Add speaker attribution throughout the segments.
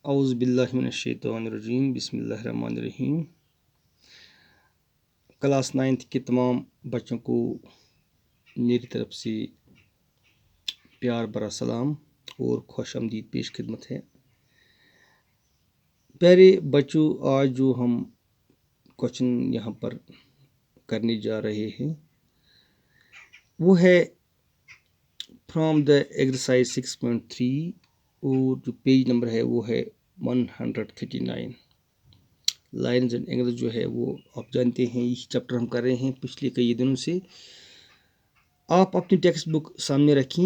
Speaker 1: औज़ु बिल्लाहि मिनश्शैतानिर्रजीम बिस्मिल्लाहिर्रहमानिर्रहीम। Class 9th के तमाम बच्चों को मेरी तरफ से प्यार भरा सलाम और खुश आमदीद पेश खिदमत है। प्यारे बच्चों, आज जो हम क्वेश्चन यहाँ पर करने जा रहे हैं वो है फ्रॉम द एक्सरसाइज 6.3 और जो पेज नंबर है वो है 139। लाइन्स एंड एंगल्स जो है वो आप जानते हैं, यही चैप्टर हम कर रहे हैं पिछले कई दिनों से। आप अपनी टेक्स्ट बुक सामने रखें।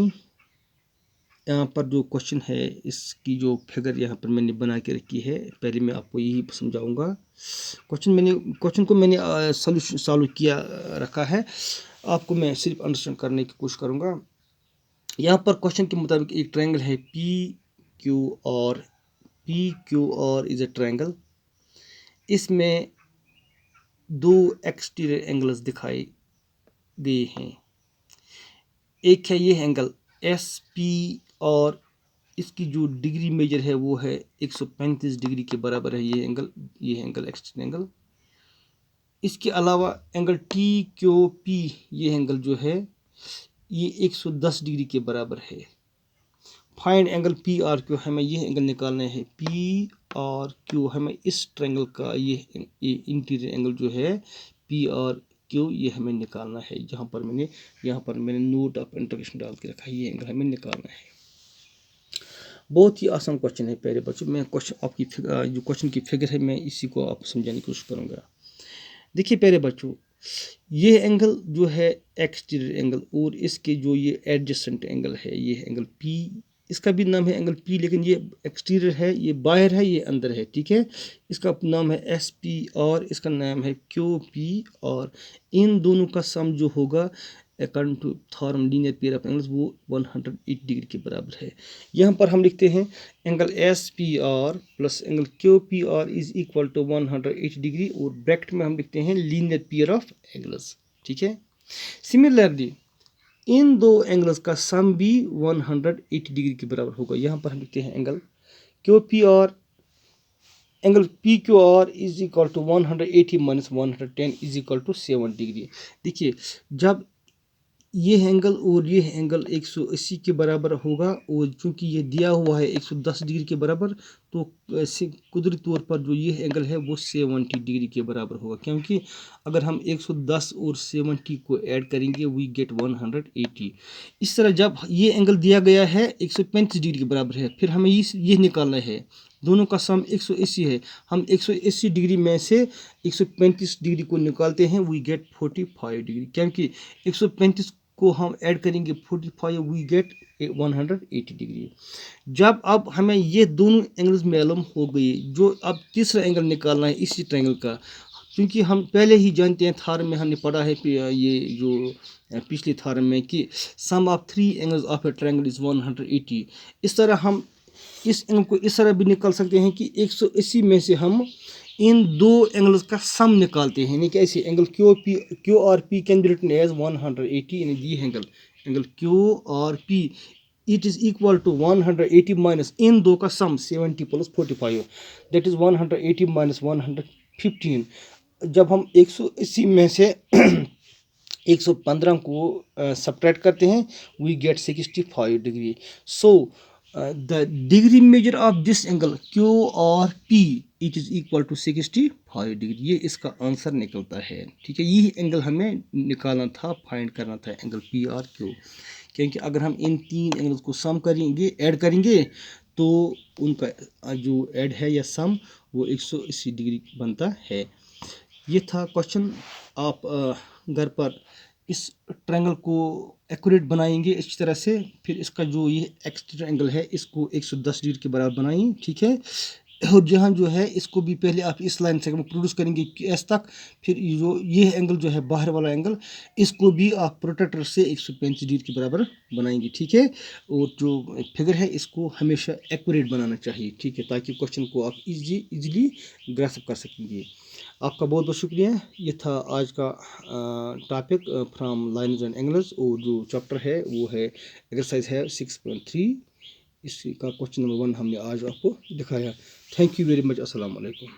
Speaker 1: यहाँ पर जो क्वेश्चन है इसकी जो फिगर यहाँ पर मैंने बना के रखी है, पहले मैं आपको यही समझाऊंगा। क्वेश्चन को मैंने सॉल्व किया रखा है, आपको मैं सिर्फ अंडरस्टैंड करने की कोशिश करूँगा। यहाँ पर क्वेश्चन के मुताबिक एक ट्रायंगल है P Q R is a triangle. इसमें दो एक्सटीरियर एंगल्स दिखाए गए हैं। एक है ये एंगल एस पी और इसकी जो डिग्री मेजर है वो है 135 डिग्री के बराबर है। ये एंगल एक्सटीरियर एंगल। इसके अलावा एंगल टी क्यू पी ये एंगल जो है ये 110 डिग्री के बराबर है। Find angle P R Q, हमें ये एंगल निकालना है। पी आर क्यू हमें इस ट्रायंगल का ये इंटीरियर एंगल जो है पी आर क्यू ये हमें निकालना है। यहाँ पर मैंने नोट ऑफ इंट्रोगेशन डाल के रखा है, ये एंगल हमें निकालना है। बहुत ही आसान क्वेश्चन है प्यारे बच्चों। मैं क्वेश्चन आपकी जो क्वेश्चन की फिगर है मैं इसी को आपको समझाने की कोशिश करूँगा। देखिए प्यारे बच्चों, ये एंगल जो है एक्सटीरियर एंगल और इसके जो ये एडजेसेंट एंगल है ये एंगल पी, इसका भी नाम है एंगल पी, लेकिन ये एक्सटीरियर है, ये बाहर है, ये अंदर है, ठीक है। इसका नाम है एस पी और इसका नाम है क्यू पी और इन दोनों का सम जो होगा according to theorem linear pair of angles वो 180 डिग्री के बराबर है। यहाँ पर हम लिखते हैं angle S P R plus angle Q P R is equal to 180 degree और ब्रैकेट में हम लिखते हैं लीनियर पेयर ऑफ एंगल्स, ठीक है। सिमिलरली इन दो एंगल्स का सम भी 180 डिग्री के बराबर होगा। यहाँ पर हम लिखते हैं angle Q P R, angle P Q R is equal to 180 minus 110 is equal to 7 degree. देखिए, जब ये एंगल और ये एंगल 180 के बराबर होगा और चूंकि ये दिया हुआ है 110 डिग्री के बराबर, तो कुदरती तौर पर जो ये एंगल है वो 70 डिग्री के बराबर होगा, क्योंकि अगर हम 110 और 70 को ऐड करेंगे वी गेट 180। इस तरह जब ये एंगल दिया गया है 135 डिग्री के बराबर है, फिर हमें ये निकालना है, दोनों का सम 180 है। हम 180 डिग्री में से 135 डिग्री को निकालते हैं, वी गेट 45 डिग्री, क्योंकि 135 को हम ऐड करेंगे 45 वी गेट 180 डिग्री। जब अब हमें ये दोनों एंगल्स मालूम हो गई, जो अब तीसरा एंगल निकालना है इसी ट्रायंगल का, क्योंकि हम पहले ही जानते हैं, थ्योरम में हमने पढ़ा है ये जो पिछले थ्योरम में कि sum of 3 angles of a triangle is 180। इस तरह हम इस एंगल को इस तरह भी निकाल सकते हैं कि 180 में से हम इन दो एंगल्स का सम निकालते हैं, यानी कि ऐसे angle Q R P can be written as 180, यानी ये angle Q R P it is equal to 180 minus इन दो का sum 70 plus 45, that is 180 minus 115। जब हम 180 में से 115 को सब्ट्रैक्ट करते हैं we get 65 degree. So the degree measure of this angle Q R P it is equal to 65 degree. ये इसका आंसर निकलता है, ठीक है। यही एंगल हमें निकालना था, फाइंड करना था एंगल पी आर क्यू, क्योंकि अगर हम इन तीन एंगल्स को सम करेंगे, ऐड करेंगे, तो उनका जो ऐड है या सम वो 180 डिग्री बनता है। ये था क्वेश्चन। आप घर पर इस ट्रायंगल को एक्यूरेट बनाएंगे इस तरह से, फिर इसका जो ये एक्सटीरियर एंगल है इसको 110 डिग्री के बराबर बनाएं, ठीक है। और जहाँ जो है इसको भी पहले आप इस लाइन से प्रोड्यूस करेंगे एस तक, फिर जो ये एंगल जो है बाहर वाला एंगल इसको भी आप प्रोट्रैक्टर से 135 डिग्री के बराबर बनाएंगे, ठीक है। और जो फिगर है इसको हमेशा एक्यूरेट बनाना चाहिए, ठीक है, ताकि क्वेश्चन को आप इजीली ग्रास्प कर सकेंगे। आपका बहुत बहुत शुक्रिया। ये था आज का topic from lines and angles, और जो चैप्टर है वो है एक्सरसाइज है 6.3 इसका क्वेश्चन नंबर 1 हमने आज आपको दिखाया। Thank you very much. अस्सलाम वालेकुम।